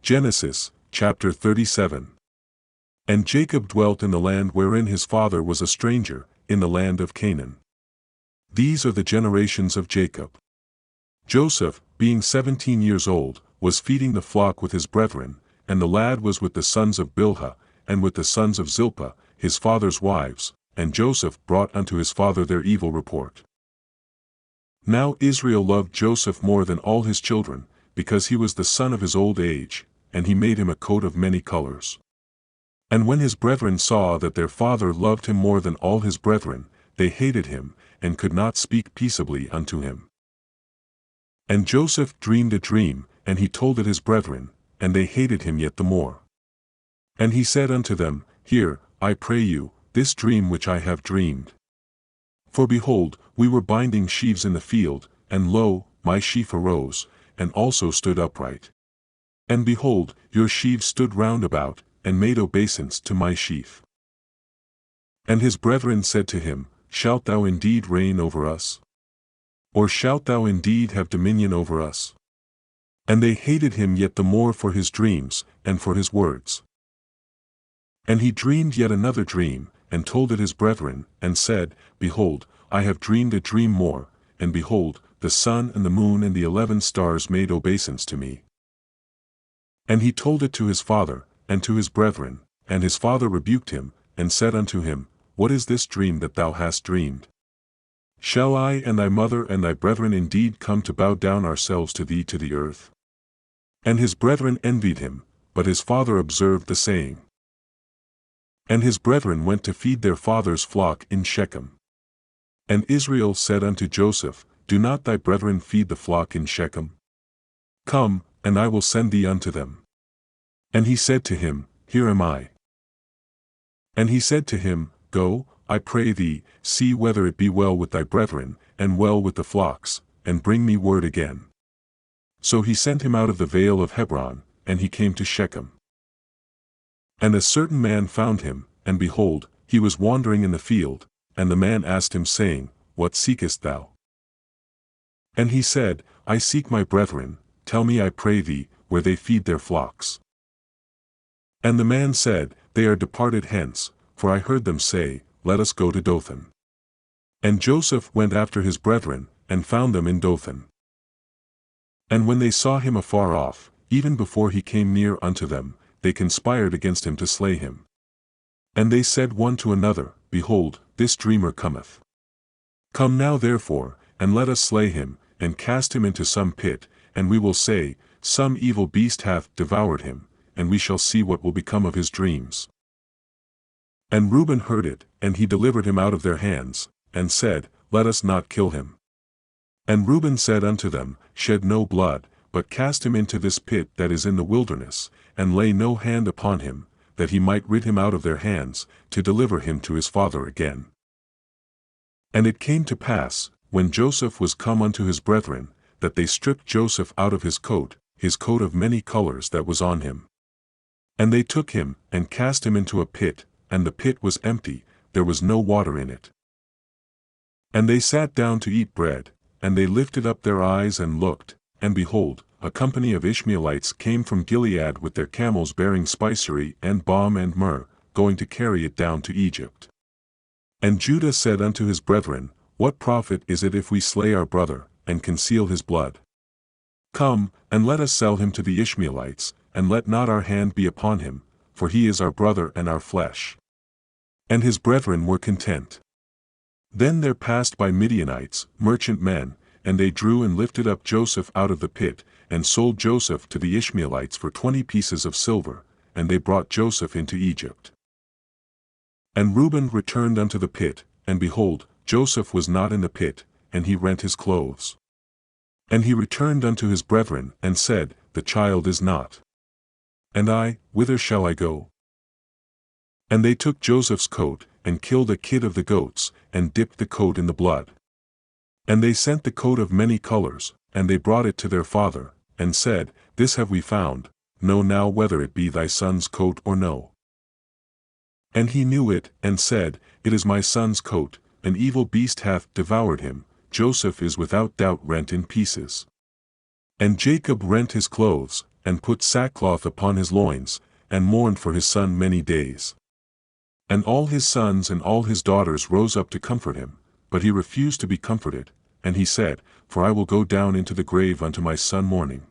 Genesis, chapter 37. And Jacob dwelt in the land wherein his father was a stranger, in the land of Canaan. These are the generations of Jacob. Joseph, being 17 years old, was feeding the flock with his brethren, and the lad was with the sons of Bilhah, and with the sons of Zilpah, his father's wives, and Joseph brought unto his father their evil report. Now Israel loved Joseph more than all his children, because he was the son of his old age, and he made him a coat of many colors. And when his brethren saw that their father loved him more than all his brethren, they hated him, and could not speak peaceably unto him. And Joseph dreamed a dream, and he told it his brethren, and they hated him yet the more. And he said unto them, Hear, I pray you, this dream which I have dreamed. For behold, we were binding sheaves in the field, and lo, my sheaf arose, and also stood upright. And behold, your sheaves stood round about, and made obeisance to my sheaf. And his brethren said to him, Shalt thou indeed reign over us? Or shalt thou indeed have dominion over us? And they hated him yet the more for his dreams, and for his words. And he dreamed yet another dream, and told it his brethren, and said, Behold, I have dreamed a dream more, and behold, the sun and the moon and the 11 stars made obeisance to me. And he told it to his father, and to his brethren, and his father rebuked him, and said unto him, What is this dream that thou hast dreamed? Shall I and thy mother and thy brethren indeed come to bow down ourselves to thee to the earth? And his brethren envied him, but his father observed the saying. And his brethren went to feed their father's flock in Shechem. And Israel said unto Joseph, Do not thy brethren feed the flock in Shechem? Come, and I will send thee unto them. And he said to him, Here am I. And he said to him, Go, I pray thee, see whether it be well with thy brethren, and well with the flocks, and bring me word again. So he sent him out of the vale of Hebron, and he came to Shechem. And a certain man found him, and behold, he was wandering in the field, and the man asked him saying, What seekest thou? And he said, I seek my brethren, tell me I pray thee, where they feed their flocks. And the man said, They are departed hence, for I heard them say, Let us go to Dothan. And Joseph went after his brethren, and found them in Dothan. And when they saw him afar off, even before he came near unto them, they conspired against him to slay him. And they said one to another, Behold, this dreamer cometh. Come now therefore, and let us slay him, and cast him into some pit, and we will say, Some evil beast hath devoured him, and we shall see what will become of his dreams. And Reuben heard it, and he delivered him out of their hands, and said, Let us not kill him. And Reuben said unto them, Shed no blood, but cast him into this pit that is in the wilderness, and lay no hand upon him, that he might rid him out of their hands, to deliver him to his father again. And it came to pass, when Joseph was come unto his brethren, that they stripped Joseph out of his coat of many colors that was on him. And they took him, and cast him into a pit, and the pit was empty, there was no water in it. And they sat down to eat bread, and they lifted up their eyes and looked, and behold, a company of Ishmaelites came from Gilead with their camels bearing spicery and balm and myrrh, going to carry it down to Egypt. And Judah said unto his brethren, What profit is it if we slay our brother, and conceal his blood? Come, and let us sell him to the Ishmaelites, and let not our hand be upon him, for he is our brother and our flesh. And his brethren were content. Then there passed by Midianites, merchant men, and they drew and lifted up Joseph out of the pit, and sold Joseph to the Ishmaelites for 20 pieces of silver, and they brought Joseph into Egypt. And Reuben returned unto the pit, and behold, Joseph was not in the pit, and he rent his clothes. And he returned unto his brethren, and said, The child is not. And I, whither shall I go? And they took Joseph's coat, and killed a kid of the goats, and dipped the coat in the blood. And they sent the coat of many colors, and they brought it to their father, and said, This have we found, know now whether it be thy son's coat or no. And he knew it, and said, It is my son's coat, an evil beast hath devoured him, Joseph is without doubt rent in pieces. And Jacob rent his clothes, and put sackcloth upon his loins, and mourned for his son many days. And all his sons and all his daughters rose up to comfort him, but he refused to be comforted, and he said, For I will go down into the grave unto my son mourning.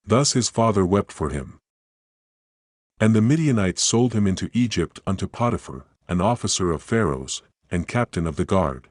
Thus his father wept for him. And the Midianites sold him into Egypt unto Potiphar, an officer of Pharaoh's, and captain of the guard.